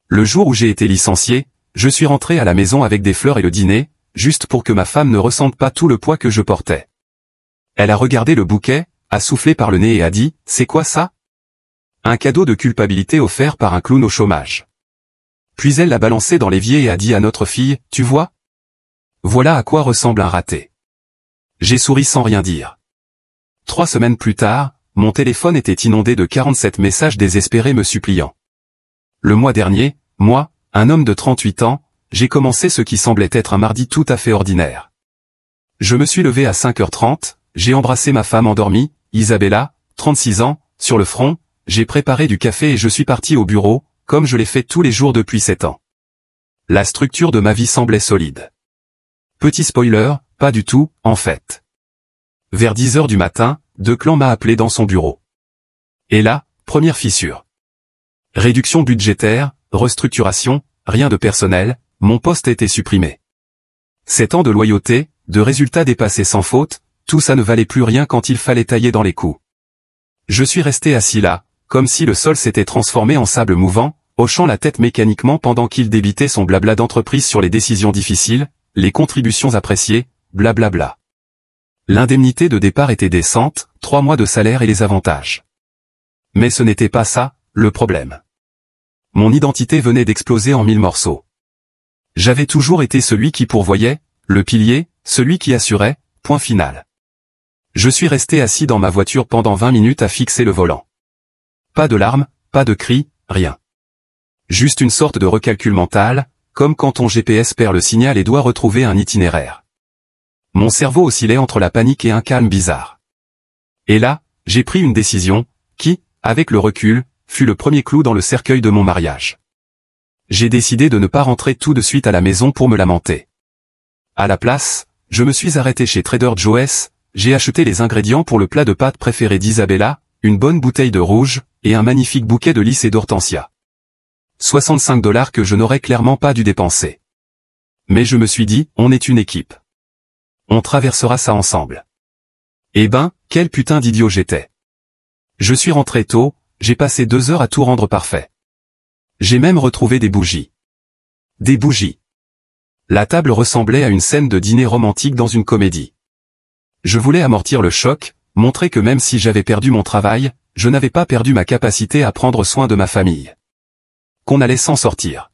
Le jour où j'ai été licencié, je suis rentré à la maison avec des fleurs et le dîner, juste pour que ma femme ne ressente pas tout le poids que je portais. Elle a regardé le bouquet, a soufflé par le nez et a dit « C'est quoi ça ?» Un cadeau de culpabilité offert par un clown au chômage. Puis elle l'a balancé dans l'évier et a dit à notre fille « Tu vois ? Voilà à quoi ressemble un raté. » J'ai souri sans rien dire. 3 semaines plus tard, mon téléphone était inondé de 47 messages désespérés me suppliant. Le mois dernier, moi, un homme de 38 ans, j'ai commencé ce qui semblait être un mardi tout à fait ordinaire. Je me suis levé à 5h30, j'ai embrassé ma femme endormie, Isabella, 36 ans, sur le front, j'ai préparé du café et je suis parti au bureau, comme je l'ai fait tous les jours depuis 7 ans. La structure de ma vie semblait solide. Petit spoiler, pas du tout, en fait. Vers 10h du matin, Declan m'a appelé dans son bureau. Et là, première fissure. Réduction budgétaire, restructuration, rien de personnel, mon poste était supprimé. 7 ans de loyauté, de résultats dépassés sans faute, tout ça ne valait plus rien quand il fallait tailler dans les coups. Je suis resté assis là, comme si le sol s'était transformé en sable mouvant, hochant la tête mécaniquement pendant qu'il débitait son blabla d'entreprise sur les décisions difficiles, les contributions appréciées, blablabla. L'indemnité de départ était décente, 3 mois de salaire et les avantages. Mais ce n'était pas ça, le problème. Mon identité venait d'exploser en 1000 morceaux. J'avais toujours été celui qui pourvoyait, le pilier, celui qui assurait, point final. Je suis resté assis dans ma voiture pendant 20 minutes à fixer le volant. Pas de larmes, pas de cris, rien. Juste une sorte de recalcul mental, comme quand ton GPS perd le signal et doit retrouver un itinéraire. Mon cerveau oscillait entre la panique et un calme bizarre. Et là, j'ai pris une décision, qui, avec le recul, fut le premier clou dans le cercueil de mon mariage. J'ai décidé de ne pas rentrer tout de suite à la maison pour me lamenter. À la place, je me suis arrêté chez Trader Joe's, j'ai acheté les ingrédients pour le plat de pâtes préféré d'Isabella, une bonne bouteille de rouge, et un magnifique bouquet de lys et d'hortensia. 65 $ que je n'aurais clairement pas dû dépenser. Mais je me suis dit, on est une équipe. On traversera ça ensemble. Eh ben, quel putain d'idiot j'étais. Je suis rentré tôt, j'ai passé 2 heures à tout rendre parfait. J'ai même retrouvé des bougies. Des bougies. La table ressemblait à une scène de dîner romantique dans une comédie. Je voulais amortir le choc, montrer que même si j'avais perdu mon travail, je n'avais pas perdu ma capacité à prendre soin de ma famille. Qu'on allait s'en sortir.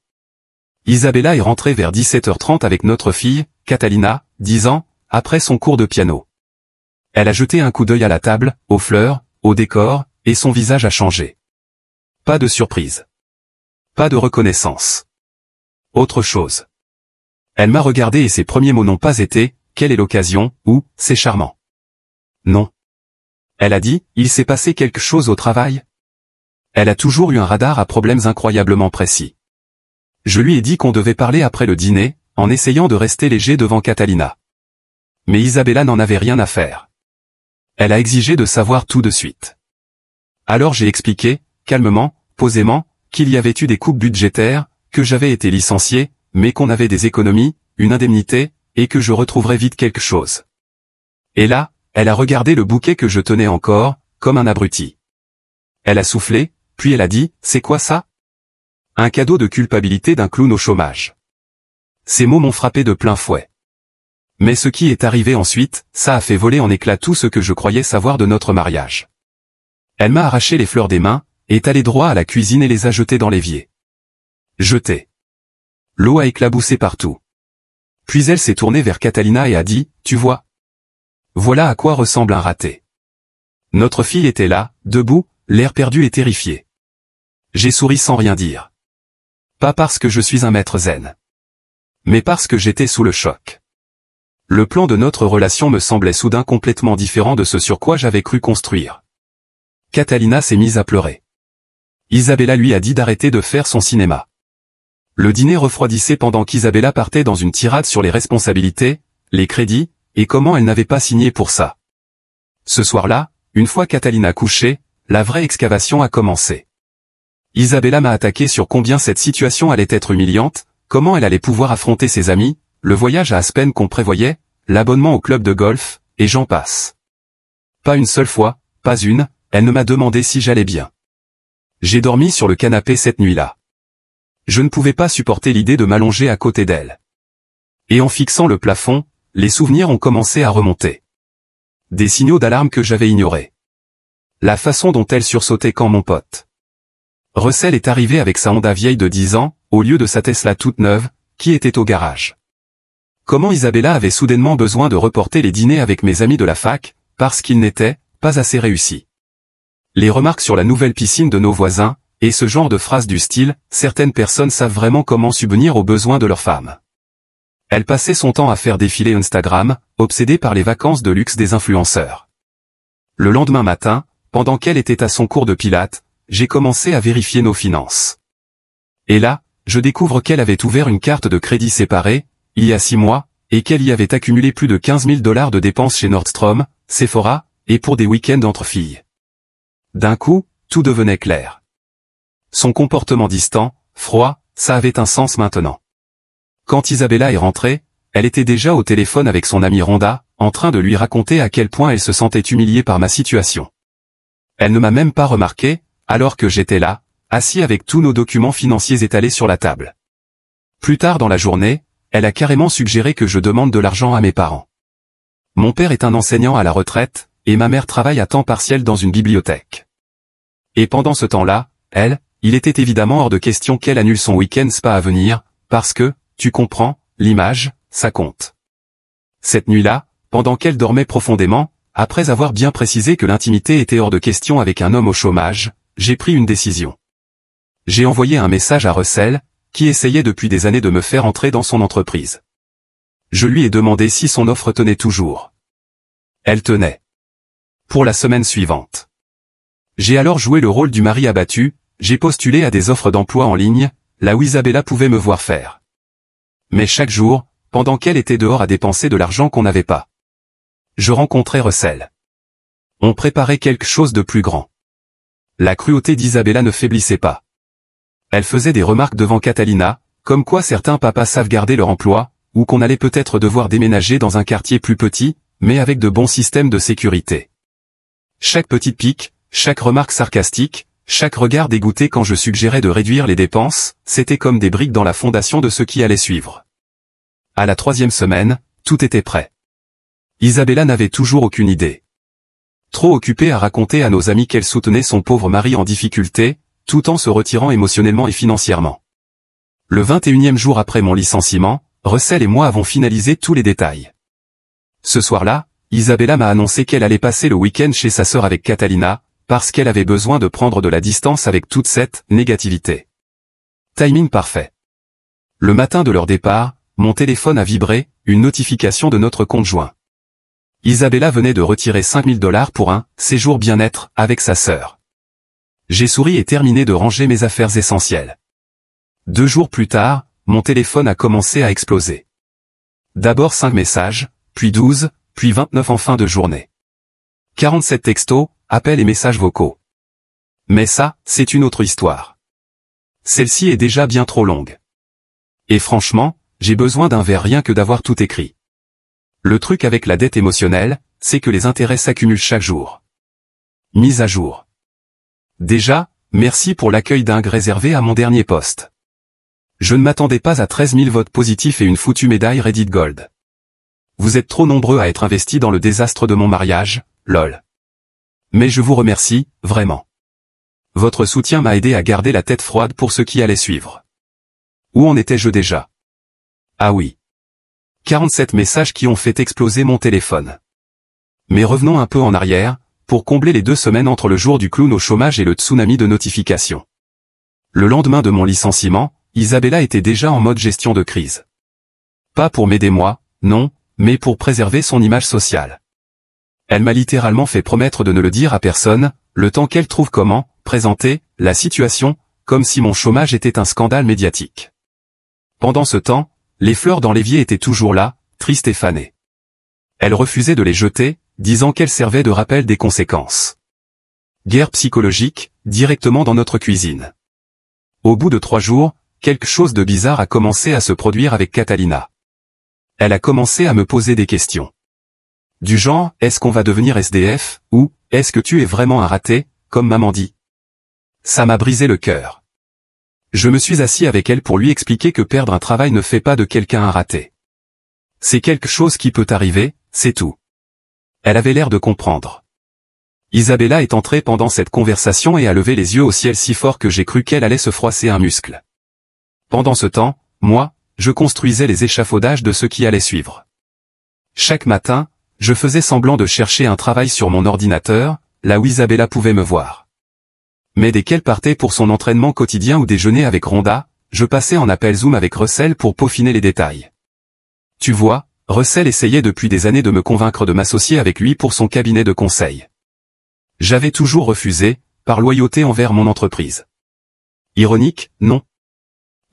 Isabella est rentrée vers 17h30 avec notre fille, Catalina, 10 ans, après son cours de piano. Elle a jeté un coup d'œil à la table, aux fleurs, au décor, et son visage a changé. Pas de surprise. Pas de reconnaissance. Autre chose. Elle m'a regardé et ses premiers mots n'ont pas été « Quelle est l'occasion » ou « C'est charmant ». Non. Elle a dit « Il s'est passé quelque chose au travail ». Elle a toujours eu un radar à problèmes incroyablement précis. Je lui ai dit qu'on devait parler après le dîner, en essayant de rester léger devant Catalina. Mais Isabella n'en avait rien à faire. Elle a exigé de savoir tout de suite. Alors j'ai expliqué, calmement, posément, qu'il y avait eu des coupes budgétaires, que j'avais été licencié, mais qu'on avait des économies, une indemnité, et que je retrouverais vite quelque chose. Et là, elle a regardé le bouquet que je tenais encore, comme un abruti. Elle a soufflé, puis elle a dit, « C'est quoi ça ?» Un cadeau de culpabilité d'un clown au chômage. Ces mots m'ont frappé de plein fouet. Mais ce qui est arrivé ensuite, ça a fait voler en éclats tout ce que je croyais savoir de notre mariage. Elle m'a arraché les fleurs des mains, est allée droit à la cuisine et les a jetées dans l'évier. Jetées. L'eau a éclaboussé partout. Puis elle s'est tournée vers Catalina et a dit, « Tu vois ? Voilà à quoi ressemble un raté. » Notre fille était là, debout, l'air perdu et terrifié. J'ai souri sans rien dire. Pas parce que je suis un maître zen. Mais parce que j'étais sous le choc. Le plan de notre relation me semblait soudain complètement différent de ce sur quoi j'avais cru construire. Catalina s'est mise à pleurer. Isabella lui a dit d'arrêter de faire son cinéma. Le dîner refroidissait pendant qu'Isabella partait dans une tirade sur les responsabilités, les crédits, et comment elle n'avait pas signé pour ça. Ce soir-là, une fois Catalina couchée, la vraie excavation a commencé. Isabella m'a attaqué sur combien cette situation allait être humiliante, comment elle allait pouvoir affronter ses amis, le voyage à Aspen qu'on prévoyait, l'abonnement au club de golf, et j'en passe. Pas une seule fois, pas une, elle ne m'a demandé si j'allais bien. J'ai dormi sur le canapé cette nuit-là. Je ne pouvais pas supporter l'idée de m'allonger à côté d'elle. Et en fixant le plafond, les souvenirs ont commencé à remonter. Des signaux d'alarme que j'avais ignorés. La façon dont elle sursautait quand mon pote Russell est arrivé avec sa Honda vieille de 10 ans, au lieu de sa Tesla toute neuve, qui était au garage. Comment Isabella avait soudainement besoin de reporter les dîners avec mes amis de la fac, parce qu'ils n'étaient pas assez réussis. Les remarques sur la nouvelle piscine de nos voisins, et ce genre de phrases du style « certaines personnes savent vraiment comment subvenir aux besoins de leurs femmes ». Elle passait son temps à faire défiler Instagram, obsédée par les vacances de luxe des influenceurs. Le lendemain matin, pendant qu'elle était à son cours de pilates, j'ai commencé à vérifier nos finances. Et là, je découvre qu'elle avait ouvert une carte de crédit séparée, il y a 6 mois, et qu'elle y avait accumulé plus de 15 000 $ de dépenses chez Nordstrom, Sephora, et pour des week-ends entre filles. D'un coup, tout devenait clair. Son comportement distant, froid, ça avait un sens maintenant. Quand Isabella est rentrée, elle était déjà au téléphone avec son amie Rhonda, en train de lui raconter à quel point elle se sentait humiliée par ma situation. Elle ne m'a même pas remarqué, alors que j'étais là, assis avec tous nos documents financiers étalés sur la table. Plus tard dans la journée, elle a carrément suggéré que je demande de l'argent à mes parents. Mon père est un enseignant à la retraite, et ma mère travaille à temps partiel dans une bibliothèque. Et pendant ce temps-là, il était évidemment hors de question qu'elle annule son week-end spa à venir, parce que, tu comprends, l'image, ça compte. Cette nuit-là, pendant qu'elle dormait profondément, après avoir bien précisé que l'intimité était hors de question avec un homme au chômage, j'ai pris une décision. J'ai envoyé un message à Russell, qui essayait depuis des années de me faire entrer dans son entreprise. Je lui ai demandé si son offre tenait toujours. Elle tenait. Pour la semaine suivante. J'ai alors joué le rôle du mari abattu, j'ai postulé à des offres d'emploi en ligne, là où Isabella pouvait me voir faire. Mais chaque jour, pendant qu'elle était dehors à dépenser de l'argent qu'on n'avait pas, je rencontrais Russell. On préparait quelque chose de plus grand. La cruauté d'Isabella ne faiblissait pas. Elle faisait des remarques devant Catalina, comme quoi certains papas savent garder leur emploi, ou qu'on allait peut-être devoir déménager dans un quartier plus petit, mais avec de bons systèmes de sécurité. Chaque petite pique, chaque remarque sarcastique, chaque regard dégoûté quand je suggérais de réduire les dépenses, c'était comme des briques dans la fondation de ce qui allait suivre. À la 3e semaine, tout était prêt. Isabella n'avait toujours aucune idée. Trop occupée à raconter à nos amis qu'elle soutenait son pauvre mari en difficulté, tout en se retirant émotionnellement et financièrement. Le 21e jour après mon licenciement, Russell et moi avons finalisé tous les détails. Ce soir-là, Isabella m'a annoncé qu'elle allait passer le week-end chez sa sœur avec Catalina, parce qu'elle avait besoin de prendre de la distance avec toute cette négativité. Timing parfait. Le matin de leur départ, mon téléphone a vibré, une notification de notre compte joint. Isabella venait de retirer 5 000 $ pour un « séjour bien-être » avec sa sœur. J'ai souri et terminé de ranger mes affaires essentielles. 2 jours plus tard, mon téléphone a commencé à exploser. D'abord 5 messages, puis 12, puis 29 en fin de journée. 47 textos, appels et messages vocaux. Mais ça, c'est une autre histoire. Celle-ci est déjà bien trop longue. Et franchement, j'ai besoin d'un verre rien que d'avoir tout écrit. Le truc avec la dette émotionnelle, c'est que les intérêts s'accumulent chaque jour. Mise à jour. Déjà, merci pour l'accueil dingue réservé à mon dernier post. Je ne m'attendais pas à 13 000 votes positifs et une foutue médaille Reddit Gold. Vous êtes trop nombreux à être investis dans le désastre de mon mariage, lol. Mais je vous remercie, vraiment. Votre soutien m'a aidé à garder la tête froide pour ce qui allait suivre. Où en étais-je déjà? Ah oui. 47 messages qui ont fait exploser mon téléphone. Mais revenons un peu en arrière, pour combler les 2 semaines entre le jour du clown au chômage et le tsunami de notifications. Le lendemain de mon licenciement, Isabella était déjà en mode gestion de crise. Pas pour m'aider moi, non, mais pour préserver son image sociale. Elle m'a littéralement fait promettre de ne le dire à personne, le temps qu'elle trouve comment présenter la situation, comme si mon chômage était un scandale médiatique. Pendant ce temps, les fleurs dans l'évier étaient toujours là, tristes et fanées. Elle refusait de les jeter, disant qu'elles servaient de rappel des conséquences. Guerre psychologique, directement dans notre cuisine. Au bout de 3 jours, quelque chose de bizarre a commencé à se produire avec Catalina. Elle a commencé à me poser des questions. Du genre, est-ce qu'on va devenir SDF, ou, est-ce que tu es vraiment un raté, comme maman dit? Ça m'a brisé le cœur. Je me suis assis avec elle pour lui expliquer que perdre un travail ne fait pas de quelqu'un un raté. C'est quelque chose qui peut arriver, c'est tout. Elle avait l'air de comprendre. Isabella est entrée pendant cette conversation et a levé les yeux au ciel si fort que j'ai cru qu'elle allait se froisser un muscle. Pendant ce temps, moi, je construisais les échafaudages de ce qui allait suivre. Chaque matin, je faisais semblant de chercher un travail sur mon ordinateur, là où Isabella pouvait me voir. Mais dès qu'elle partait pour son entraînement quotidien ou déjeuner avec Rhonda, je passais en appel Zoom avec Russell pour peaufiner les détails. Tu vois, Russell essayait depuis des années de me convaincre de m'associer avec lui pour son cabinet de conseil. J'avais toujours refusé, par loyauté envers mon entreprise. Ironique, non.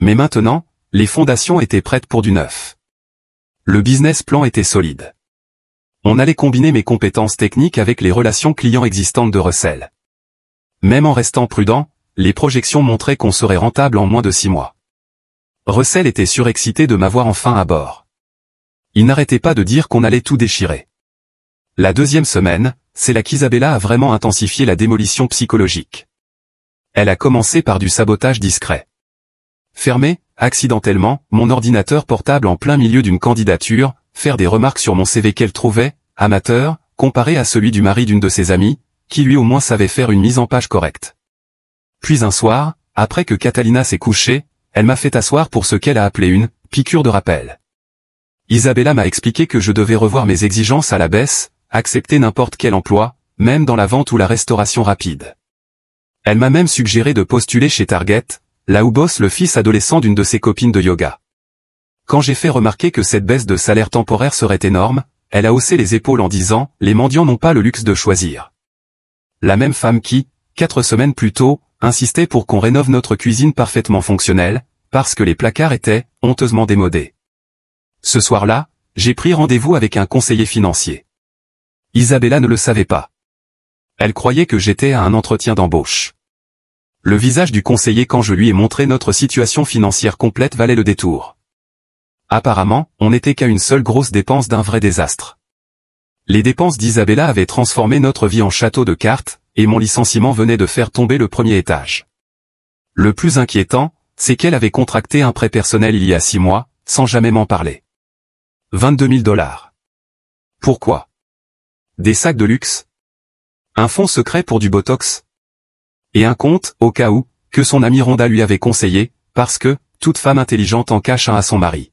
Mais maintenant, les fondations étaient prêtes pour du neuf. Le business plan était solide. On allait combiner mes compétences techniques avec les relations clients existantes de Russell. Même en restant prudent, les projections montraient qu'on serait rentable en moins de 6 mois. Russell était surexcité de m'avoir enfin à bord. Il n'arrêtait pas de dire qu'on allait tout déchirer. La deuxième semaine, c'est là qu'Isabella a vraiment intensifié la démolition psychologique. Elle a commencé par du sabotage discret. Fermer, accidentellement, mon ordinateur portable en plein milieu d'une candidature, faire des remarques sur mon CV qu'elle trouvait, amateur, comparé à celui du mari d'une de ses amies, qui lui au moins savait faire une mise en page correcte. Puis un soir, après que Catalina s'est couchée, elle m'a fait asseoir pour ce qu'elle a appelé une « piqûre de rappel ». Isabella m'a expliqué que je devais revoir mes exigences à la baisse, accepter n'importe quel emploi, même dans la vente ou la restauration rapide. Elle m'a même suggéré de postuler chez Target, là où bosse le fils adolescent d'une de ses copines de yoga. Quand j'ai fait remarquer que cette baisse de salaire temporaire serait énorme, elle a haussé les épaules en disant « Les mendiants n'ont pas le luxe de choisir ». La même femme qui, 4 semaines plus tôt, insistait pour qu'on rénove notre cuisine parfaitement fonctionnelle, parce que les placards étaient honteusement démodés. Ce soir-là, j'ai pris rendez-vous avec un conseiller financier. Isabella ne le savait pas. Elle croyait que j'étais à un entretien d'embauche. Le visage du conseiller quand je lui ai montré notre situation financière complète valait le détour. Apparemment, on n'était qu'à une seule grosse dépense d'un vrai désastre. Les dépenses d'Isabella avaient transformé notre vie en château de cartes, et mon licenciement venait de faire tomber le premier étage. Le plus inquiétant, c'est qu'elle avait contracté un prêt personnel il y a 6 mois, sans jamais m'en parler. 22 000 $. Pourquoi? Des sacs de luxe? Un fonds secret pour du botox? Et un compte, au cas où, que son amie Rhonda lui avait conseillé, parce que, toute femme intelligente en cache un à son mari.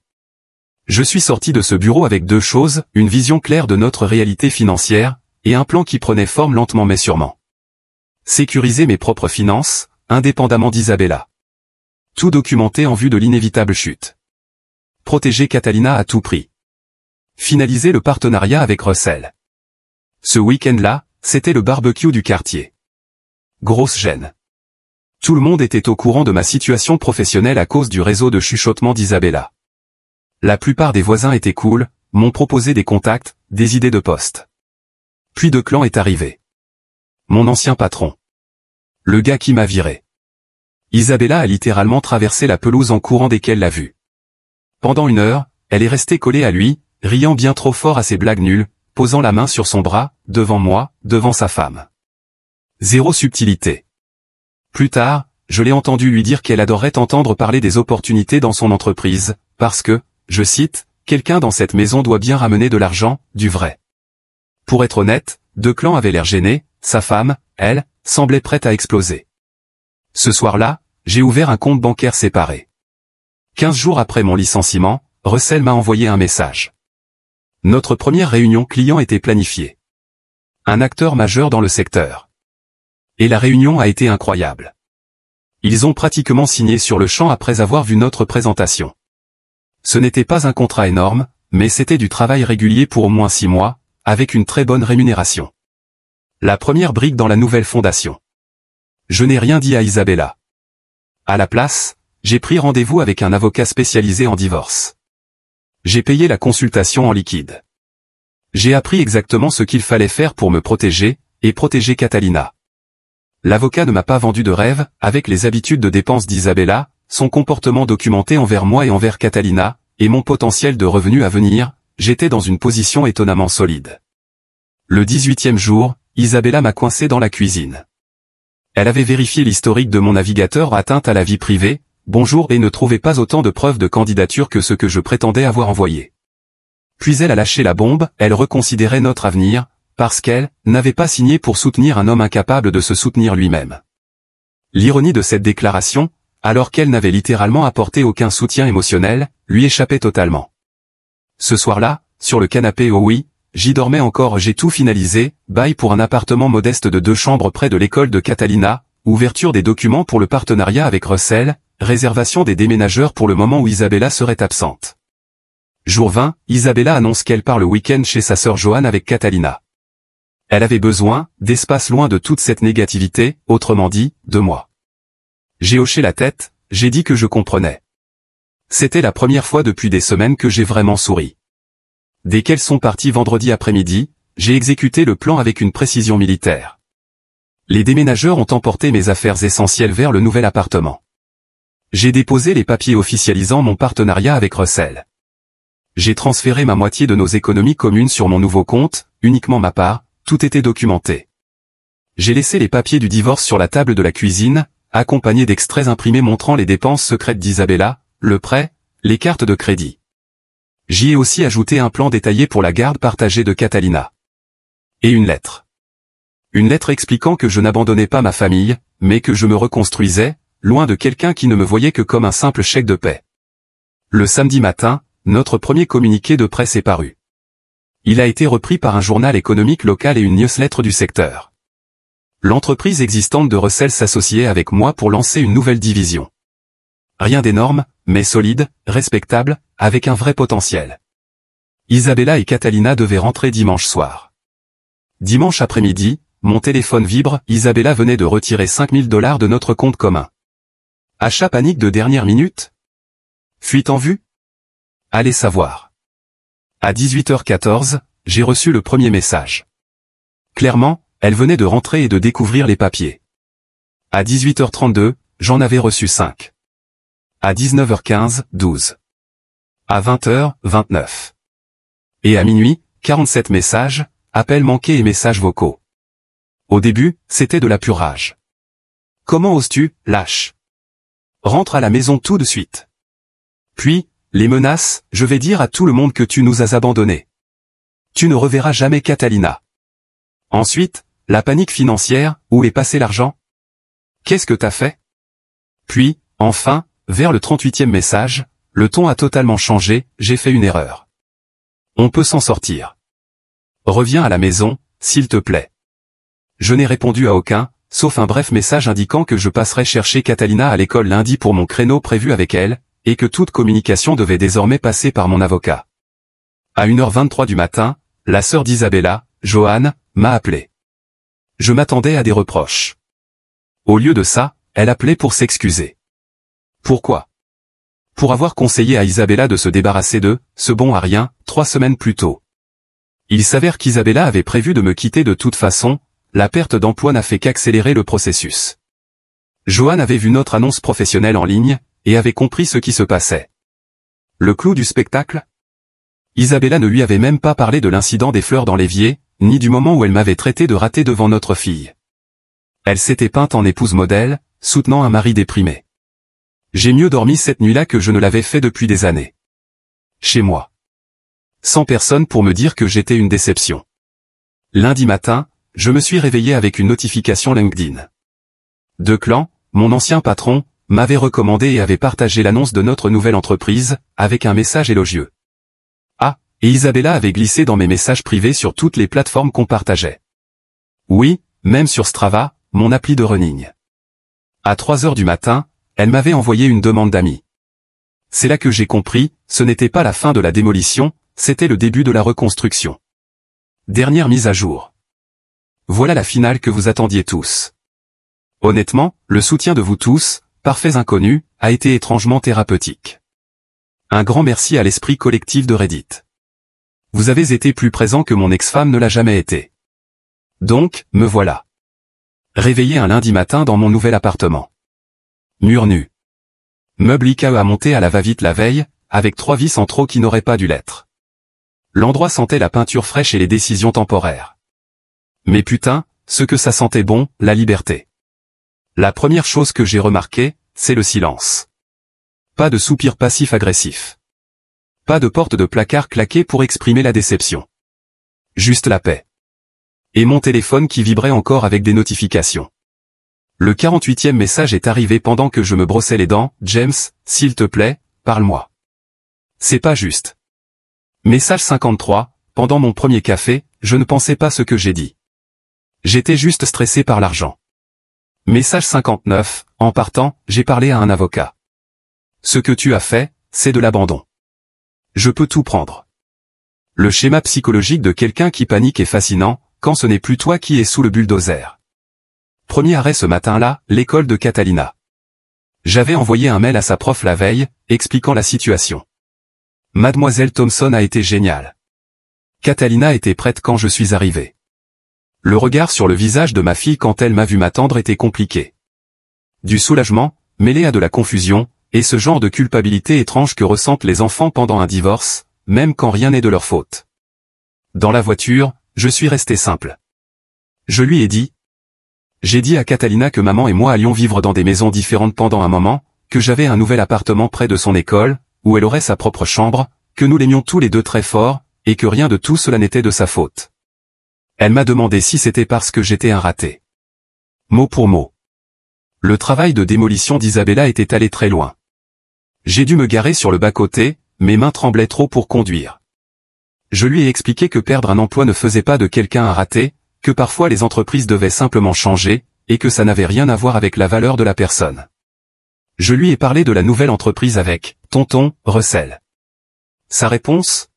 Je suis sorti de ce bureau avec 2 choses, une vision claire de notre réalité financière, et un plan qui prenait forme lentement mais sûrement. Sécuriser mes propres finances, indépendamment d'Isabella. Tout documenté en vue de l'inévitable chute. Protéger Catalina à tout prix. Finaliser le partenariat avec Russell. Ce week-end-là, c'était le barbecue du quartier. Grosse gêne. Tout le monde était au courant de ma situation professionnelle à cause du réseau de chuchotement d'Isabella. La plupart des voisins étaient cool, m'ont proposé des contacts, des idées de poste. Puis de clan est arrivé. Mon ancien patron. Le gars qui m'a viré. Isabella a littéralement traversé la pelouse en courant dès qu'elle l'a vu. Pendant 1 heure, elle est restée collée à lui, riant bien trop fort à ses blagues nulles, posant la main sur son bras, devant moi, devant sa femme. Zéro subtilité. Plus tard, je l'ai entendu lui dire qu'elle adorerait entendre parler des opportunités dans son entreprise, parce que, je cite, « Quelqu'un dans cette maison doit bien ramener de l'argent, du vrai. » Pour être honnête, De Clan avait l'air gêné, sa femme, elle, semblait prête à exploser. Ce soir-là, j'ai ouvert un compte bancaire séparé. 15 jours après mon licenciement, Russell m'a envoyé un message. Notre première réunion client était planifiée. Un acteur majeur dans le secteur. Et la réunion a été incroyable. Ils ont pratiquement signé sur le champ après avoir vu notre présentation. Ce n'était pas un contrat énorme, mais c'était du travail régulier pour au moins 6 mois, avec une très bonne rémunération. La première brique dans la nouvelle fondation. Je n'ai rien dit à Isabella. À la place, j'ai pris rendez-vous avec un avocat spécialisé en divorce. J'ai payé la consultation en liquide. J'ai appris exactement ce qu'il fallait faire pour me protéger, et protéger Catalina. L'avocat ne m'a pas vendu de rêve, avec les habitudes de dépenses d'Isabella, son comportement documenté envers moi et envers Catalina, et mon potentiel de revenus à venir, j'étais dans une position étonnamment solide. Le 18e jour, Isabella m'a coincé dans la cuisine. Elle avait vérifié l'historique de mon navigateur atteinte à la vie privée, bonjour et ne trouvait pas autant de preuves de candidature que ce que je prétendais avoir envoyé. Puis elle a lâché la bombe, elle reconsidérait notre avenir, parce qu'elle n'avait pas signé pour soutenir un homme incapable de se soutenir lui-même. L'ironie de cette déclaration, alors qu'elle n'avait littéralement apporté aucun soutien émotionnel, lui échappait totalement. Ce soir-là, sur le canapé, oh oui, j'y dormais encore, j'ai tout finalisé, bail pour un appartement modeste de 2 chambres près de l'école de Catalina, ouverture des documents pour le partenariat avec Russell, réservation des déménageurs pour le moment où Isabella serait absente. Jour 20, Isabella annonce qu'elle part le week-end chez sa sœur Joanne avec Catalina. Elle avait besoin d'espace loin de toute cette négativité, autrement dit, de moi. J'ai hoché la tête, j'ai dit que je comprenais. C'était la première fois depuis des semaines que j'ai vraiment souri. Dès qu'elles sont parties vendredi après-midi, j'ai exécuté le plan avec une précision militaire. Les déménageurs ont emporté mes affaires essentielles vers le nouvel appartement. J'ai déposé les papiers officialisant mon partenariat avec Russell. J'ai transféré ma moitié de nos économies communes sur mon nouveau compte, uniquement ma part, tout était documenté. J'ai laissé les papiers du divorce sur la table de la cuisine, accompagnés d'extraits imprimés montrant les dépenses secrètes d'Isabella, le prêt, les cartes de crédit. J'y ai aussi ajouté un plan détaillé pour la garde partagée de Catalina. Et une lettre. Une lettre expliquant que je n'abandonnais pas ma famille, mais que je me reconstruisais, loin de quelqu'un qui ne me voyait que comme un simple chèque de paie. Le samedi matin, notre premier communiqué de presse est paru. Il a été repris par un journal économique local et une newsletter du secteur. L'entreprise existante de Russell s'associait avec moi pour lancer une nouvelle division. Rien d'énorme, mais solide, respectable, avec un vrai potentiel. Isabella et Catalina devaient rentrer dimanche soir. Dimanche après-midi, mon téléphone vibre, Isabella venait de retirer $5000 de notre compte commun. Achat panique de dernière minute? Fuite en vue? Allez savoir. À 18h14, j'ai reçu le premier message. Clairement, elle venait de rentrer et de découvrir les papiers. À 18h32, j'en avais reçu 5. À 19h15, 12. À 20h, 29. Et à minuit, 47 messages, appels manqués et messages vocaux. Au début, c'était de la pure rage. Comment oses-tu, lâche? Rentre à la maison tout de suite. Puis, les menaces, je vais dire à tout le monde que tu nous as abandonnés. Tu ne reverras jamais Catalina. Ensuite, la panique financière, où est passé l'argent? Qu'est-ce que t'as fait? Puis, enfin, vers le 38e message, le ton a totalement changé, j'ai fait une erreur. On peut s'en sortir. Reviens à la maison, s'il te plaît. Je n'ai répondu à aucun, sauf un bref message indiquant que je passerais chercher Catalina à l'école lundi pour mon créneau prévu avec elle, et que toute communication devait désormais passer par mon avocat. À 1h23 du matin, la sœur d'Isabella, Joanne, m'a appelé. Je m'attendais à des reproches. Au lieu de ça, elle appelait pour s'excuser. Pourquoi? Pour avoir conseillé à Isabella de se débarrasser de ce bon à rien, 3 semaines plus tôt. Il s'avère qu'Isabella avait prévu de me quitter de toute façon, la perte d'emploi n'a fait qu'accélérer le processus. Joanne avait vu notre annonce professionnelle en ligne, et avait compris ce qui se passait. Le clou du spectacle? Isabella ne lui avait même pas parlé de l'incident des fleurs dans l'évier, ni du moment où elle m'avait traité de raté devant notre fille. Elle s'était peinte en épouse modèle, soutenant un mari déprimé. J'ai mieux dormi cette nuit-là que je ne l'avais fait depuis des années. Chez moi. Sans personne pour me dire que j'étais une déception. Lundi matin, je me suis réveillé avec une notification LinkedIn. Declan, mon ancien patron, m'avait recommandé et avait partagé l'annonce de notre nouvelle entreprise, avec un message élogieux. Ah, et Isabella avait glissé dans mes messages privés sur toutes les plateformes qu'on partageait. Oui, même sur Strava, mon appli de running. À 3h du matin, elle m'avait envoyé une demande d'amis. C'est là que j'ai compris, ce n'était pas la fin de la démolition, c'était le début de la reconstruction. Dernière mise à jour. Voilà la finale que vous attendiez tous. Honnêtement, le soutien de vous tous, parfaits inconnus, a été étrangement thérapeutique. Un grand merci à l'esprit collectif de Reddit. Vous avez été plus présent que mon ex-femme ne l'a jamais été. Donc, me voilà. Réveillé un lundi matin dans mon nouvel appartement. Mur nu. Meuble IKEA à monter à la va-vite la veille, avec 3 vis en trop qui n'auraient pas dû l'être. L'endroit sentait la peinture fraîche et les décisions temporaires. Mais putain, ce que ça sentait bon, la liberté. La première chose que j'ai remarquée, c'est le silence. pas de soupir passif-agressif. Pas de porte de placard claquée pour exprimer la déception. Juste la paix. Et mon téléphone qui vibrait encore avec des notifications. Le 48e message est arrivé pendant que je me brossais les dents. James, s'il te plaît, parle-moi. C'est pas juste. Message 53, pendant mon premier café, je ne pensais pas ce que j'ai dit. J'étais juste stressé par l'argent. Message 59, en partant, j'ai parlé à un avocat. Ce que tu as fait, c'est de l'abandon. Je peux tout prendre. Le schéma psychologique de quelqu'un qui panique est fascinant, quand ce n'est plus toi qui es sous le bulldozer. Premier arrêt ce matin-là, l'école de Catalina. J'avais envoyé un mail à sa prof la veille, expliquant la situation. Mademoiselle Thompson a été géniale. Catalina était prête quand je suis arrivé. Le regard sur le visage de ma fille quand elle m'a vu m'attendre était compliqué. Du soulagement, mêlé à de la confusion, et ce genre de culpabilité étrange que ressentent les enfants pendant un divorce, même quand rien n'est de leur faute. Dans la voiture, je suis resté simple. Je lui ai dit. J'ai dit à Catalina que maman et moi allions vivre dans des maisons différentes pendant un moment, que j'avais un nouvel appartement près de son école, où elle aurait sa propre chambre, que nous l'aimions tous les deux très fort, et que rien de tout cela n'était de sa faute. Elle m'a demandé si c'était parce que j'étais un raté. Mot pour mot. Le travail de démolition d'Isabella était allé très loin. J'ai dû me garer sur le bas-côté, mes mains tremblaient trop pour conduire. Je lui ai expliqué que perdre un emploi ne faisait pas de quelqu'un un raté, que parfois les entreprises devaient simplement changer, et que ça n'avait rien à voir avec la valeur de la personne. Je lui ai parlé de la nouvelle entreprise avec tonton Russell. Sa réponse ?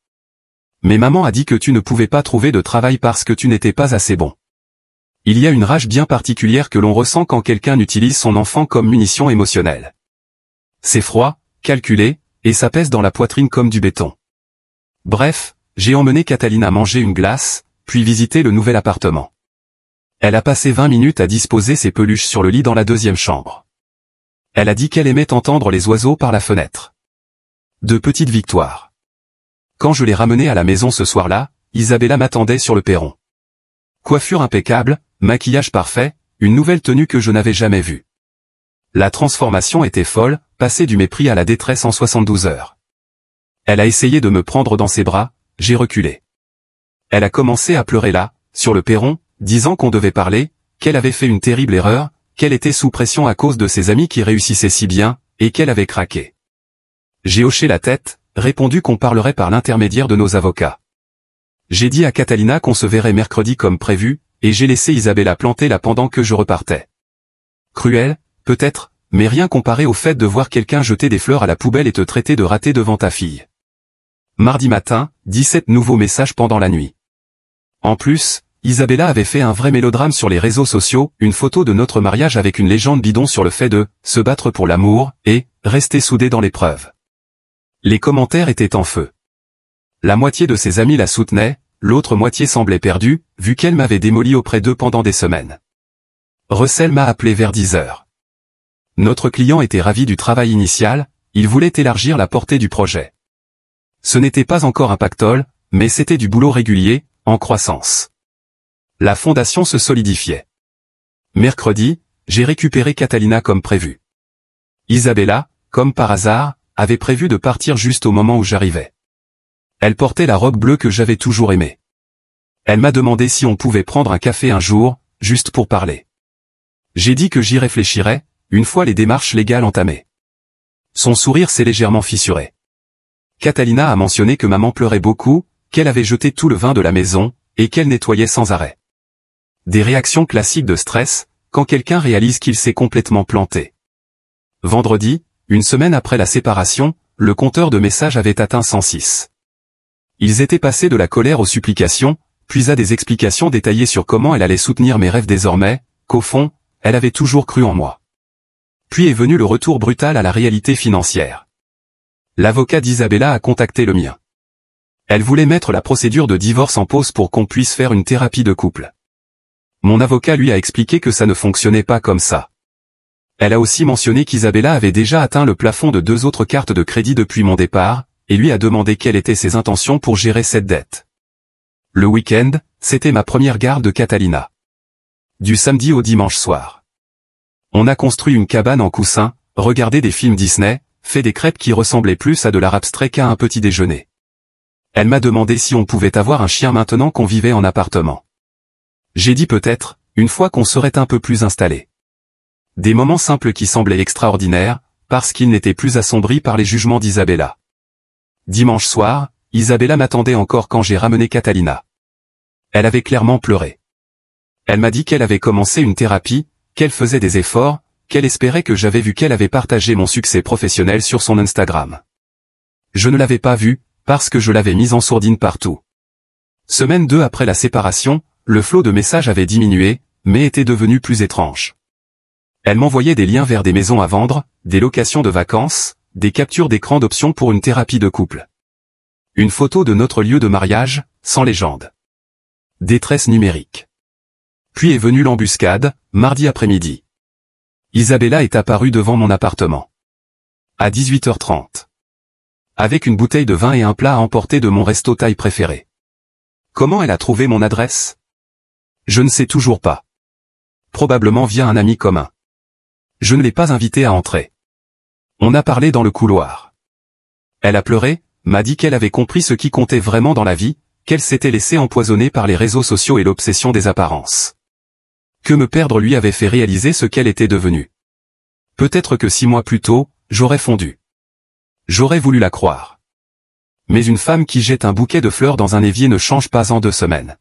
Mais maman a dit que tu ne pouvais pas trouver de travail parce que tu n'étais pas assez bon. Il y a une rage bien particulière que l'on ressent quand quelqu'un utilise son enfant comme munition émotionnelle. C'est froid, calculé, et ça pèse dans la poitrine comme du béton. Bref, j'ai emmené Catalina manger une glace, puis visiter le nouvel appartement. Elle a passé 20 minutes à disposer ses peluches sur le lit dans la deuxième chambre. Elle a dit qu'elle aimait entendre les oiseaux par la fenêtre. De petites victoires. Quand je l'ai ramenée à la maison ce soir-là, Isabella m'attendait sur le perron. Coiffure impeccable, maquillage parfait, une nouvelle tenue que je n'avais jamais vue. La transformation était folle, passer du mépris à la détresse en 72 heures. Elle a essayé de me prendre dans ses bras, j'ai reculé. Elle a commencé à pleurer là, sur le perron, disant qu'on devait parler, qu'elle avait fait une terrible erreur, qu'elle était sous pression à cause de ses amis qui réussissaient si bien, et qu'elle avait craqué. J'ai hoché la tête, répondu qu'on parlerait par l'intermédiaire de nos avocats. J'ai dit à Catalina qu'on se verrait mercredi comme prévu, et j'ai laissé Isabella planter là pendant que je repartais. Cruel, peut-être, mais rien comparé au fait de voir quelqu'un jeter des fleurs à la poubelle et te traiter de raté devant ta fille. Mardi matin, 17 nouveaux messages pendant la nuit. En plus, Isabella avait fait un vrai mélodrame sur les réseaux sociaux, une photo de notre mariage avec une légende bidon sur le fait de se battre pour l'amour et rester soudés dans l'épreuve. Les commentaires étaient en feu. La moitié de ses amis la soutenaient, l'autre moitié semblait perdue, vu qu'elle m'avait démoli auprès d'eux pendant des semaines. Russell m'a appelé vers 10 heures. Notre client était ravi du travail initial, il voulait élargir la portée du projet. Ce n'était pas encore un pactole, mais c'était du boulot régulier, en croissance. La fondation se solidifiait. Mercredi, j'ai récupéré Catalina comme prévu. Isabella, comme par hasard, avait prévu de partir juste au moment où j'arrivais. Elle portait la robe bleue que j'avais toujours aimée. Elle m'a demandé si on pouvait prendre un café un jour, juste pour parler. J'ai dit que j'y réfléchirais, une fois les démarches légales entamées. Son sourire s'est légèrement fissuré. Catalina a mentionné que maman pleurait beaucoup, qu'elle avait jeté tout le vin de la maison, et qu'elle nettoyait sans arrêt. Des réactions classiques de stress, quand quelqu'un réalise qu'il s'est complètement planté. Vendredi, une semaine après la séparation, le compteur de messages avait atteint 106. Ils étaient passés de la colère aux supplications, puis à des explications détaillées sur comment elle allait soutenir mes rêves désormais, qu'au fond, elle avait toujours cru en moi. Puis est venu le retour brutal à la réalité financière. L'avocat d'Isabella a contacté le mien. Elle voulait mettre la procédure de divorce en pause pour qu'on puisse faire une thérapie de couple. Mon avocat lui a expliqué que ça ne fonctionnait pas comme ça. Elle a aussi mentionné qu'Isabella avait déjà atteint le plafond de 2 autres cartes de crédit depuis mon départ, et lui a demandé quelles étaient ses intentions pour gérer cette dette. Le week-end, c'était ma première garde de Catalina. Du samedi au dimanche soir. On a construit une cabane en coussin, regardé des films Disney, fait des crêpes qui ressemblaient plus à de l'art abstrait qu'à un petit déjeuner. Elle m'a demandé si on pouvait avoir un chien maintenant qu'on vivait en appartement. J'ai dit peut-être, une fois qu'on serait un peu plus installé. Des moments simples qui semblaient extraordinaires, parce qu'ils n'étaient plus assombris par les jugements d'Isabella. Dimanche soir, Isabella m'attendait encore quand j'ai ramené Catalina. Elle avait clairement pleuré. Elle m'a dit qu'elle avait commencé une thérapie, qu'elle faisait des efforts, qu'elle espérait que j'avais vu qu'elle avait partagé mon succès professionnel sur son Instagram. Je ne l'avais pas vu, parce que je l'avais mise en sourdine partout. Semaine 2 après la séparation, le flot de messages avait diminué, mais était devenu plus étrange. Elle m'envoyait des liens vers des maisons à vendre, des locations de vacances, des captures d'écran d'options pour une thérapie de couple. Une photo de notre lieu de mariage, sans légende. Détresse numérique. Puis est venue l'embuscade, mardi après-midi. Isabella est apparue devant mon appartement. À 18h30. Avec une bouteille de vin et un plat à emporter de mon resto thaï préféré. Comment elle a trouvé mon adresse? Je ne sais toujours pas. Probablement via un ami commun. Je ne l'ai pas invitée à entrer. On a parlé dans le couloir. Elle a pleuré, m'a dit qu'elle avait compris ce qui comptait vraiment dans la vie, qu'elle s'était laissée empoisonner par les réseaux sociaux et l'obsession des apparences. Que me perdre lui avait fait réaliser ce qu'elle était devenue. Peut-être que 6 mois plus tôt, j'aurais fondu. J'aurais voulu la croire. Mais une femme qui jette un bouquet de fleurs dans un évier ne change pas en 2 semaines.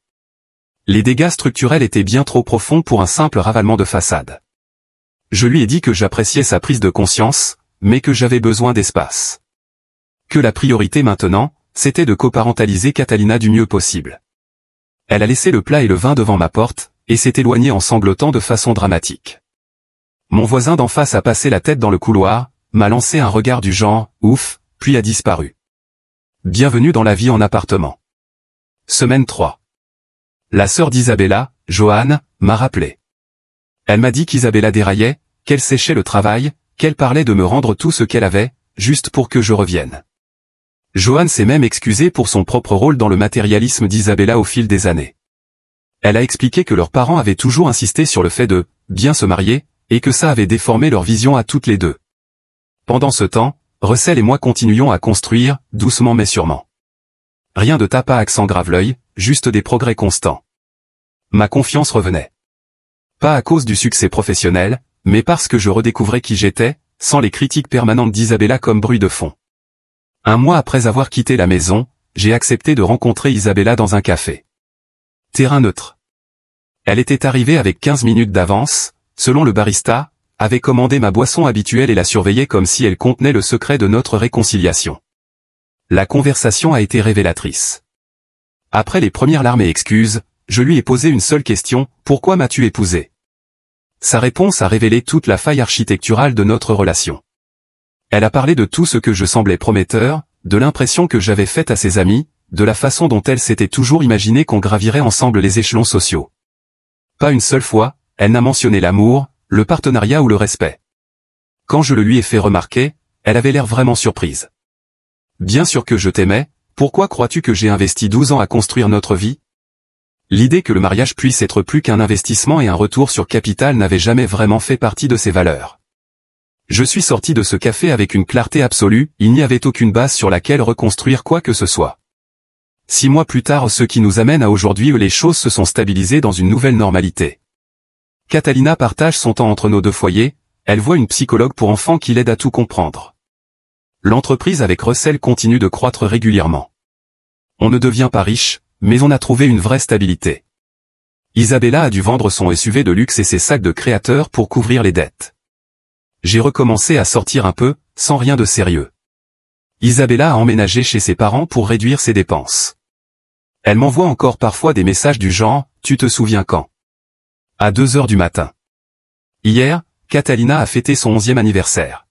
Les dégâts structurels étaient bien trop profonds pour un simple ravalement de façade. Je lui ai dit que j'appréciais sa prise de conscience, mais que j'avais besoin d'espace. Que la priorité maintenant, c'était de coparentaliser Catalina du mieux possible. Elle a laissé le plat et le vin devant ma porte, et s'est éloignée en sanglotant de façon dramatique. Mon voisin d'en face a passé la tête dans le couloir, m'a lancé un regard du genre « ouf », puis a disparu. Bienvenue dans la vie en appartement. Semaine 3. La sœur d'Isabella, Joanne, m'a rappelé. Elle m'a dit qu'Isabella déraillait, qu'elle séchait le travail, qu'elle parlait de me rendre tout ce qu'elle avait, juste pour que je revienne. Joanne s'est même excusée pour son propre rôle dans le matérialisme d'Isabella au fil des années. Elle a expliqué que leurs parents avaient toujours insisté sur le fait de bien se marier, et que ça avait déformé leur vision à toutes les deux. Pendant ce temps, Russell et moi continuions à construire, doucement mais sûrement. Rien de tape à accent grave-l'œil, juste des progrès constants. Ma confiance revenait. Pas à cause du succès professionnel, mais parce que je redécouvrais qui j'étais, sans les critiques permanentes d'Isabella comme bruit de fond. 1 mois après avoir quitté la maison, j'ai accepté de rencontrer Isabella dans un café. Terrain neutre. Elle était arrivée avec 15 minutes d'avance, selon le barista, avait commandé ma boisson habituelle et la surveillait comme si elle contenait le secret de notre réconciliation. La conversation a été révélatrice. Après les premières larmes et excuses, je lui ai posé une seule question, pourquoi m'as-tu épousé? Sa réponse a révélé toute la faille architecturale de notre relation. Elle a parlé de tout ce que je semblais prometteur, de l'impression que j'avais faite à ses amis, de la façon dont elle s'était toujours imaginé qu'on gravirait ensemble les échelons sociaux. Pas une seule fois, elle n'a mentionné l'amour, le partenariat ou le respect. Quand je le lui ai fait remarquer, elle avait l'air vraiment surprise. Bien sûr que je t'aimais, pourquoi crois-tu que j'ai investi 12 ans à construire notre vie? L'idée que le mariage puisse être plus qu'un investissement et un retour sur capital n'avait jamais vraiment fait partie de ses valeurs. Je suis sorti de ce café avec une clarté absolue, il n'y avait aucune base sur laquelle reconstruire quoi que ce soit. 6 mois plus tard, ce qui nous amène à aujourd'hui où les choses se sont stabilisées dans une nouvelle normalité. Catalina partage son temps entre nos 2 foyers, elle voit une psychologue pour enfants qui l'aide à tout comprendre. L'entreprise avec Russell continue de croître régulièrement. On ne devient pas riche, mais on a trouvé une vraie stabilité. Isabella a dû vendre son SUV de luxe et ses sacs de créateur pour couvrir les dettes. J'ai recommencé à sortir un peu, sans rien de sérieux. Isabella a emménagé chez ses parents pour réduire ses dépenses. Elle m'envoie encore parfois des messages du genre « Tu te souviens quand ?» à 2 heures du matin. Hier, Catalina a fêté son 11e anniversaire.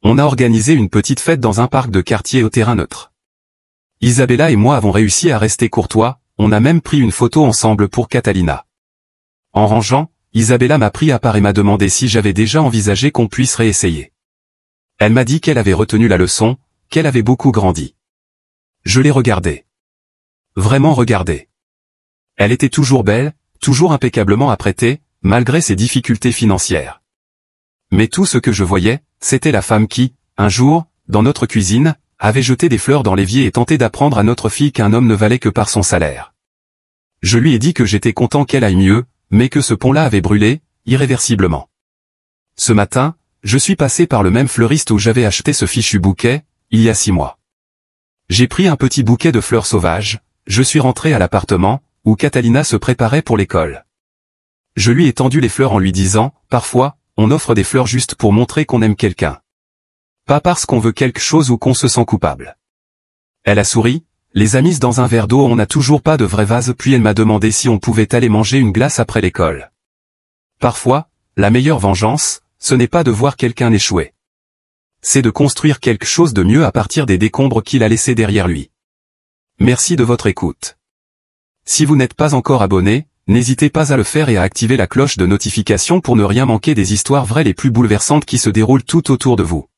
On a organisé une petite fête dans un parc de quartier au terrain neutre. Isabella et moi avons réussi à rester courtois, on a même pris une photo ensemble pour Catalina. En rangeant, Isabella m'a pris à part et m'a demandé si j'avais déjà envisagé qu'on puisse réessayer. Elle m'a dit qu'elle avait retenu la leçon, qu'elle avait beaucoup grandi. Je l'ai regardée. Vraiment regardée. Elle était toujours belle, toujours impeccablement apprêtée, malgré ses difficultés financières. Mais tout ce que je voyais, c'était la femme qui, un jour, dans notre cuisine, avait jeté des fleurs dans l'évier et tenté d'apprendre à notre fille qu'un homme ne valait que par son salaire. Je lui ai dit que j'étais content qu'elle aille mieux, mais que ce pont-là avait brûlé, irréversiblement. Ce matin, je suis passé par le même fleuriste où j'avais acheté ce fichu bouquet, il y a 6 mois. J'ai pris un petit bouquet de fleurs sauvages, je suis rentré à l'appartement, où Catalina se préparait pour l'école. Je lui ai tendu les fleurs en lui disant, parfois, on offre des fleurs juste pour montrer qu'on aime quelqu'un. Pas parce qu'on veut quelque chose ou qu'on se sent coupable. Elle a souri, les a mises dans un verre d'eau, on n'a toujours pas de vrai vase, puis elle m'a demandé si on pouvait aller manger une glace après l'école. Parfois, la meilleure vengeance, ce n'est pas de voir quelqu'un échouer. C'est de construire quelque chose de mieux à partir des décombres qu'il a laissés derrière lui. Merci de votre écoute. Si vous n'êtes pas encore abonné, n'hésitez pas à le faire et à activer la cloche de notification pour ne rien manquer des histoires vraies les plus bouleversantes qui se déroulent tout autour de vous.